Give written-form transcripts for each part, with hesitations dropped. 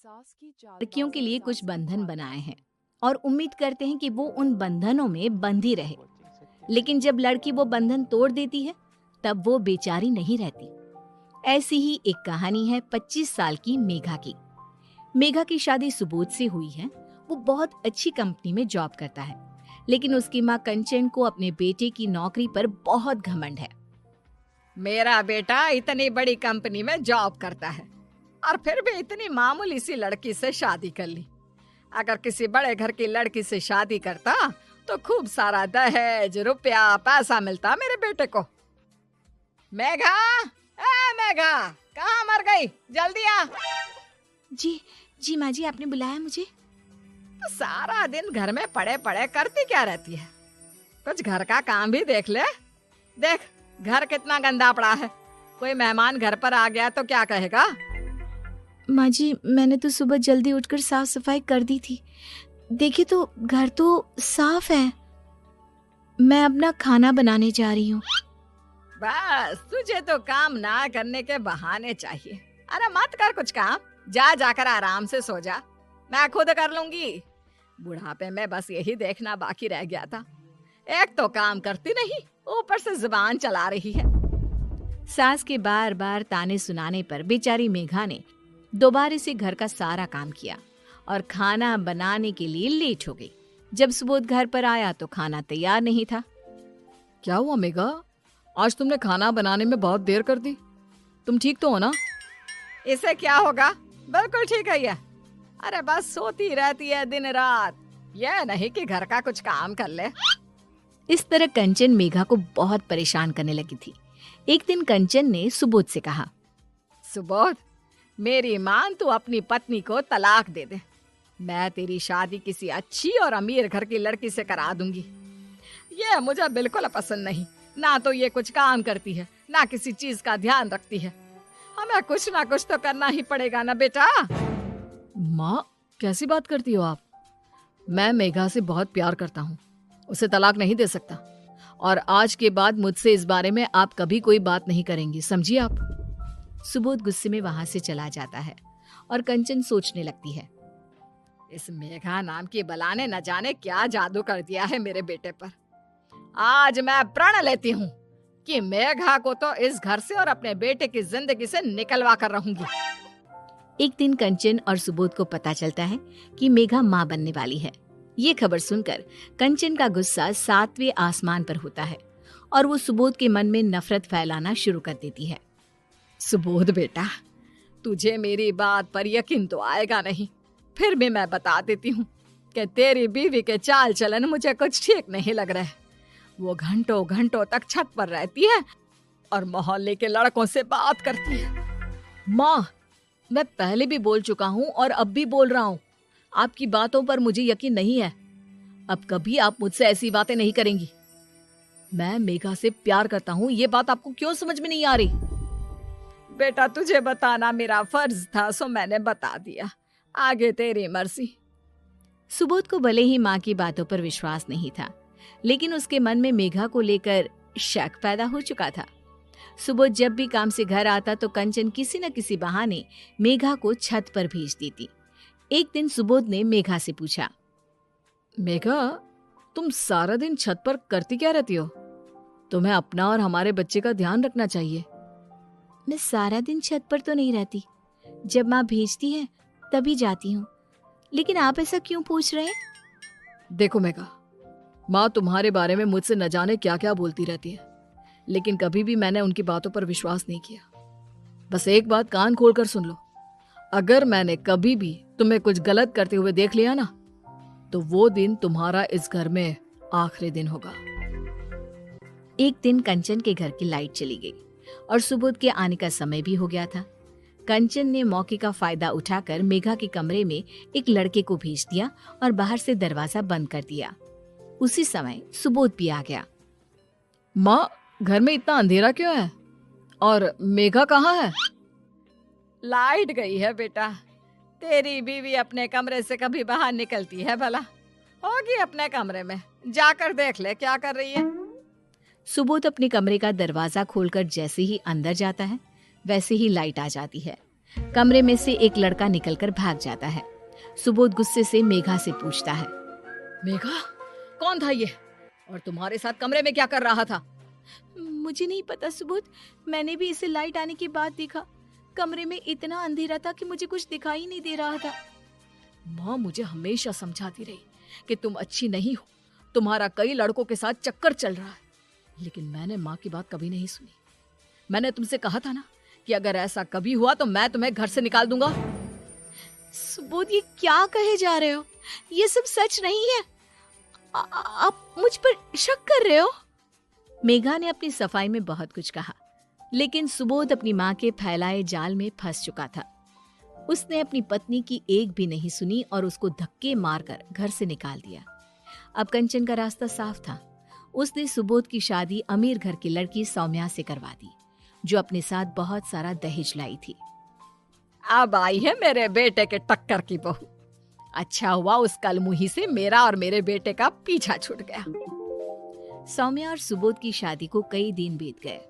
लड़कियों के लिए कुछ बंधन बनाए हैं और उम्मीद करते हैं कि वो उन बंधनों में बंधी रहे। लेकिन जब लड़की वो बंधन तोड़ देती है तब वो बेचारी नहीं रहती। ऐसी ही एक कहानी है 25 साल की मेघा की। मेघा की शादी सुबोध से हुई है। वो बहुत अच्छी कंपनी में जॉब करता है, लेकिन उसकी माँ कंचन को अपने बेटे की नौकरी पर बहुत घमंड है। मेरा बेटा इतनी बड़ी कंपनी में जॉब करता है और फिर भी इतनी मामूली सी लड़की से शादी कर ली। अगर किसी बड़े घर की लड़की से शादी करता तो खूब सारा दहेज, रुपया, पैसा मिलता मेरे बेटे को। मेघा, ए मेघा, कहाँ मर गई? जल्दी आ। जी माँ जी, आपने बुलाया मुझे? तो सारा दिन घर में पड़े पड़े करती क्या रहती है? कुछ घर का काम भी देख ले। देख, घर कितना गंदा पड़ा है। कोई मेहमान घर पर आ गया तो क्या कहेगा? माँ जी, मैंने तो सुबह जल्दी उठकर साफ सफाई कर दी थी। देखिए तो घर तो साफ है। मैं अपना खाना बनाने जा रही हूँ। बस तुझे तो काम ना करने के बहाने चाहिए। अरे मत कर कुछ काम, जाकर आराम से सो जा। मैं खुद कर लूंगी। बुढ़ापे में बस यही देखना बाकी रह गया था। एक तो काम करती नहीं, ऊपर से जुबान चला रही है। सास के बार बार ताने सुनाने पर बेचारी मेघा ने दोबारा से घर का सारा काम किया और खाना बनाने के लिए लेट हो गई। जब सुबोध घर पर आया तो खाना तैयार नहीं था। क्या हुआ मेघा? आज तुमने खाना बनाने में बहुत देर कर दी। तुम ठीक तो हो ना? इसे क्या होगा? बिल्कुल ठीक है ये। अरे बस सोती रहती है दिन रात। यह नहीं कि घर का कुछ काम कर ले। इस तरह कंचन मेघा को बहुत परेशान करने लगी थी। एक दिन कंचन ने सुबोध से कहा, सुबोध, मेरी मान तू अपनी पत्नी को तलाक दे दे। मैं तेरी शादी किसी अच्छी और अमीर घर की लड़की से करा दूंगी। ये मुझे बिल्कुल पसंद नहीं। ना तो ये कुछ काम करती है, ना किसी चीज का ध्यान रखती है। हमें कुछ ना कुछ तो करना ही पड़ेगा ना बेटा। माँ, कैसी बात करती हो आप? मैं मेघा से बहुत प्यार करता हूँ, उसे तलाक नहीं दे सकता। और आज के बाद मुझसे इस बारे में आप कभी कोई बात नहीं करेंगी, समझिए आप। सुबोध गुस्से में वहां से चला जाता है और कंचन सोचने लगती है, इस मेघा नाम की बला ने न जाने क्या जादू कर दिया है मेरे बेटे पर। आज मैं प्रण लेती हूँ कि मेघा को तो इस घर से और अपने बेटे की जिंदगी से निकलवा कर रहूंगी। एक दिन कंचन और सुबोध को पता चलता है कि मेघा माँ बनने वाली है। ये खबर सुनकर कंचन का गुस्सा 7वें आसमान पर होता है और वो सुबोध के मन में नफरत फैलाना शुरू कर देती है। सुबोध बेटा, तुझे मेरी बात पर यकीन तो आएगा नहीं, फिर भी मैं बता देती हूँ कि तेरी बीवी के चाल चलन मुझे कुछ ठीक नहीं लग रहे। वो घंटों घंटों तक छत पर रहती है और मोहल्ले के लड़कों से बात करती है। माँ, मैं पहले भी बोल चुका हूँ और अब भी बोल रहा हूँ, आपकी बातों पर मुझे यकीन नहीं है। अब कभी आप मुझसे ऐसी बातें नहीं करेंगी। मैं मेघा से प्यार करता हूँ, ये बात आपको क्यों समझ में नहीं आ रही? बेटा, तुझे बताना मेरा फर्ज था, सो मैंने बता दिया। आगे तेरी मर्जी। सुबोध को भले ही माँ की बातों पर विश्वास नहीं था, लेकिन उसके मन में मेघा को लेकर शक पैदा हो चुका था। सुबोध जब भी काम से घर आता तो कंचन किसी न किसी बहाने मेघा को छत पर भेज देती। एक दिन सुबोध ने मेघा से पूछा, मेघा, तुम सारा दिन छत पर करती क्या रहती हो? तुम्हें अपना और हमारे बच्चे का ध्यान रखना चाहिए। मैं सारा दिन छत पर तो नहीं रहती, जब माँ भेजती है तभी जाती हूँ। लेकिन आप ऐसा क्यों पूछ रहे हैं? देखो मेघा, माँ तुम्हारे बारे में मुझसे न जाने क्या क्या बोलती रहती है, लेकिन कभी भी मैंने उनकी बातों पर विश्वास नहीं किया। बस एक बात कान खोलकर सुन लो, अगर मैंने कभी भी तुम्हें कुछ गलत करते हुए देख लिया ना, तो वो दिन तुम्हारा इस घर में आखिरी दिन होगा। एक दिन कंचन के घर की लाइट चली गई और सुबोध के आने का समय भी हो गया था। कंचन ने मौके का फायदा उठाकर मेघा के कमरे में एक लड़के को भेज दिया और बाहर से दरवाजा बंद कर दिया। उसी समय सुबोध भी आ गया। माँ, घर में इतना अंधेरा क्यों है? और मेघा कहाँ है? लाइट गई है बेटा। तेरी बीवी अपने कमरे से कभी बाहर निकलती है भला? होगी अपने कमरे में, जाकर देख ले क्या कर रही है। सुबोध अपने कमरे का दरवाजा खोलकर जैसे ही अंदर जाता है, वैसे ही लाइट आ जाती है। कमरे में से एक लड़का निकलकर भाग जाता है। सुबोध गुस्से से मेघा से पूछता है, मेघा, कौन था ये और तुम्हारे साथ कमरे में क्या कर रहा था? मुझे नहीं पता सुबोध, मैंने भी इसे लाइट आने के बाद देखा। कमरे में इतना अंधेरा था कि मुझे कुछ दिखाई नहीं दे रहा था। माँ मुझे हमेशा समझाती रही कि तुम अच्छी नहीं हो, तुम्हारा कई लड़कों के साथ चक्कर चल रहा है, लेकिन मैंने माँ की बात कभी नहीं सुनी। मैंने तुमसे कहा था ना कि अगर ऐसा कभी हुआ तो मैं तुम्हें घर से निकाल दूंगा। सुबोध, ये क्या कहे जा रहे हो? ये सब सच नहीं है। आप मुझ पर शक कर रहे हो? मेघा ने अपनी सफाई में बहुत कुछ कहा, लेकिन सुबोध अपनी माँ के फैलाए जाल में फंस चुका था। उसने अपनी पत्नी की एक भी नहीं सुनी और उसको धक्के मारकर घर से निकाल दिया। अब कंचन का रास्ता साफ था। उसने सुबोध की शादी अमीर घर की लड़की सौम्या से करवा दी, जो अपने साथ बहुत सारा दहेज लाई थी। अब आई है मेरे बेटे के टक्कर की बहू। अच्छा हुआ उस कलमुही से मेरा और मेरे बेटे का पीछा छूट गया। सौम्या और सुबोध की शादी को कई दिन बीत गए।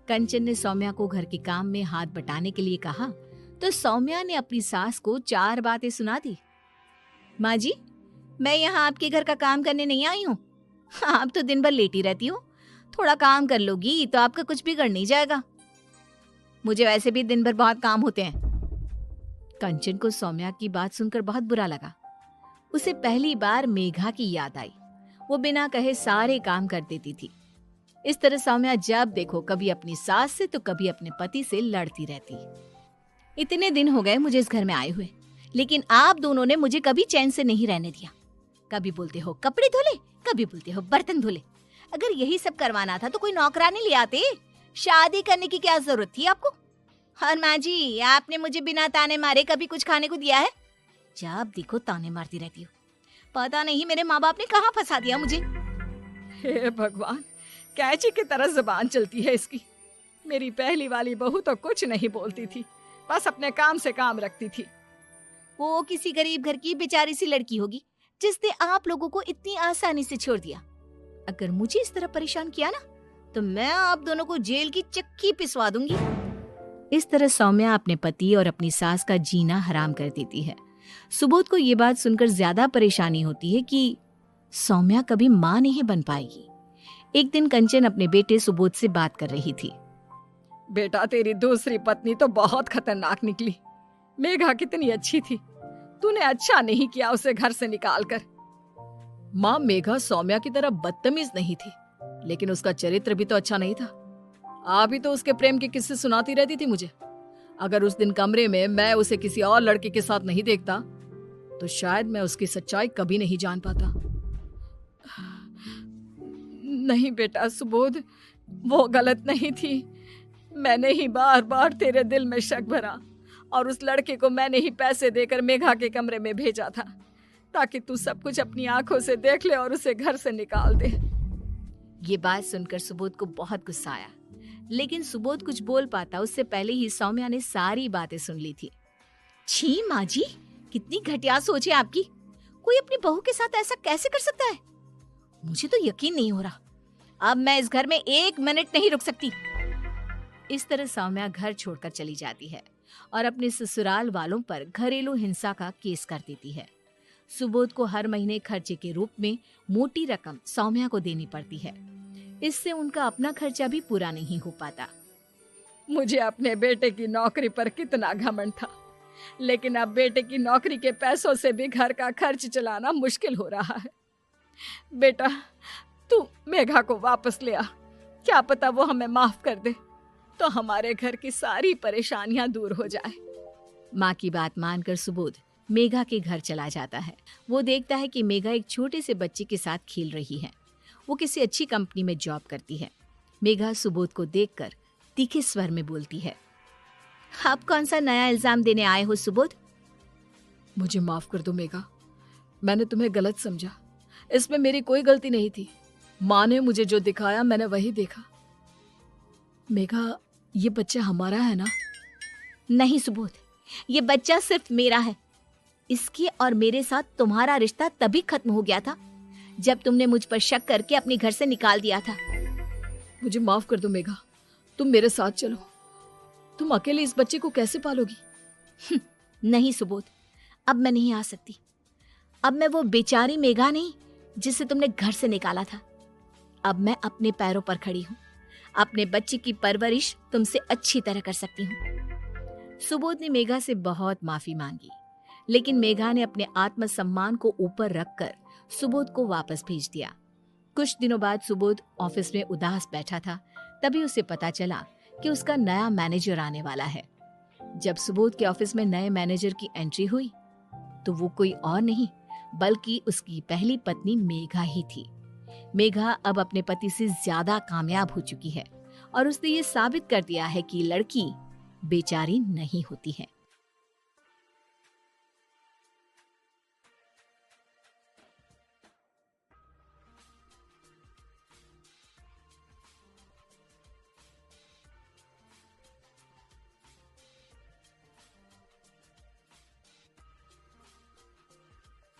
कंचन ने सौम्या को घर के काम में हाथ बटाने के लिए कहा तो सौम्या ने अपनी सास को 4 बातें सुना दी। माँ जी, मैं यहाँ आपके घर का काम करने नहीं आई हूँ। आप तो दिन भर लेटी रहती हो, थोड़ा काम कर लोगी तो आपका कुछ बिगड़ नहीं जाएगा। मुझे वैसे भी दिन भर बहुत काम होते हैं। कंचन को सौम्या की बात सुनकर बहुत बुरा लगा। उसे पहली बार मेघा की याद आई। वो बिना कहे सारे काम कर देती थी। इस तरह सौम्या जब देखो कभी अपनी सास से तो कभी अपने पति से लड़ती रहती। इतने दिन हो गए मुझे इस घर में आए हुए, लेकिन आप दोनों ने मुझे कभी चैन से नहीं रहने दिया। कभी बोलते हो कपड़े धोले, कभी बोलते हो बर्तन धोले। अगर यही सब करवाना था तो कोई नौकरानी ले आते। शादी करने की क्या जरूरत थी आपको? और माँ जी, आपने मुझे बिना ताने मारे कभी कुछ खाने को दिया है? जब देखो ताने मारती रहती हो। पता नहीं मेरे माँ बाप ने कहाँ फंसा दिया मुझे। हे भगवान, कैची की तरह जुबान चलती है इसकी। मेरी पहली वाली बहू तो कुछ नहीं बोलती थी, बस अपने काम से काम रखती थी। वो किसी गरीब घर की बेचारी सी लड़की होगी जिसने आप लोगों को इतनी आसानी से छोड़ दिया। अगर मुझे इस तरह परेशान किया ना तो मैं आप दोनों को जेल की चक्की पिसवा दूंगी। इस तरह सौम्या अपने पति और अपनी सास का जीना हराम कर देती है। सुबोध को ये बात सुनकर ज्यादा परेशानी होती है कि सौम्या कभी माँ नहीं बन पाएगी। एक दिन कंचन अपने बेटे सुबोध से बात कर रही थी। बेटा, तेरी दूसरी पत्नी तो बहुत खतरनाक निकली। मेघा कितनी अच्छी थी, तूने अच्छा नहीं किया उसे घर से निकाल कर। माँ, मेघा सौम्या की तरह बदतमीज नहीं थी, लेकिन उसका चरित्र भी तो अच्छा नहीं था। आप ही तो उसके प्रेम के किस्से सुनाती रहती थी मुझे। अगर उस दिन कमरे में मैं उसे किसी और लड़के के साथ नहीं देखता तो शायद मैं उसकी सच्चाई कभी नहीं जान पाता। नहीं बेटा सुबोध, वो गलत नहीं थी। मैंने ही बार बार तेरे दिल में शक भरा और उस लड़के को मैंने ही पैसे देकर मेघा के कमरे में भेजा था ताकि तू सब कुछ अपनी आंखों से देख ले और उसे घर से निकाल दे। ये बात सुनकर सुबोध को बहुत गुस्सा आया, लेकिन सुबोध कुछ बोल पाता उससे पहले ही सौम्या ने सारी बातें सुन ली थी। छी माँ जी, कितनी घटिया सोच है आपकी। कोई अपनी बहू के साथ ऐसा कैसे कर सकता है? मुझे तो यकीन नहीं हो रहा। अब मैं इस घर में 1 मिनट नहीं रुक सकती। इस तरह सौम्या घर छोड़कर चली जाती है और अपने ससुराल वालों पर घरेलू हिंसा का केस कर देती है। सुबोध को हर महीने खर्चे के रूप में मोटी रकम सौम्या को देनी पड़ती है। इससे उनका अपना खर्चा भी पूरा नहीं हो पाता। मुझे अपने बेटे की नौकरी पर कितना घमंड था, लेकिन अब बेटे की नौकरी के पैसों से भी घर का खर्च चलाना मुश्किल हो रहा है। बेटा, तू मेघा को वापस ले आ। क्या पता वो हमें माफ कर दे तो हमारे घर की सारी परेशानियां दूर हो जाए। माँ की बात मानकर सुबोध मेघा के घर चला जाता है। वो देखता है कि मेघा एक छोटे से बच्चे के साथ खेल रही है। वो किसी अच्छी कंपनी में जॉब करती है। मेघा सुबोध को देखकर तीखे स्वर में बोलती है, आप कौन सा नया इल्जाम देने आए हो सुबोध? मुझे माफ कर दो मेघा, मैंने तुम्हें गलत समझा। इसमें मेरी कोई गलती नहीं थी। माँ ने मुझे जो दिखाया मैंने वही देखा। मेघा, ये बच्चा हमारा है ना? नहीं सुबोध, ये बच्चा सिर्फ मेरा है। इसके और मेरे साथ तुम्हारा रिश्ता तभी खत्म हो गया था जब तुमने मुझ पर शक करके अपने घर से निकाल दिया था। मुझे माफ कर दो मेघा, तुम मेरे साथ चलो। तुम अकेले इस बच्चे को कैसे पालोगी? नहीं सुबोध, अब मैं नहीं आ सकती। अब मैं वो बेचारी मेघा नहीं जिसे तुमने घर से निकाला था। अब मैं अपने पैरों पर खड़ी हूँ। अपने बच्चे की परवरिश तुमसे अच्छी तरह कर सकती हूँ। सुबोध ने मेघा से बहुत माफी मांगी, लेकिन मेघा ने अपने आत्मसम्मान को ऊपर रखकर सुबोध को वापस भेज दिया। कुछ दिनों बाद सुबोध ऑफिस में उदास बैठा था। तभी उसे पता चला कि उसका नया मैनेजर आने वाला है। जब सुबोध के ऑफिस में नए मैनेजर की एंट्री हुई तो वो कोई और नहीं बल्कि उसकी पहली पत्नी मेघा ही थी। मेघा अब अपने पति से ज्यादा कामयाब हो चुकी है और उसने ये साबित कर दिया है कि लड़की बेचारी नहीं होती है।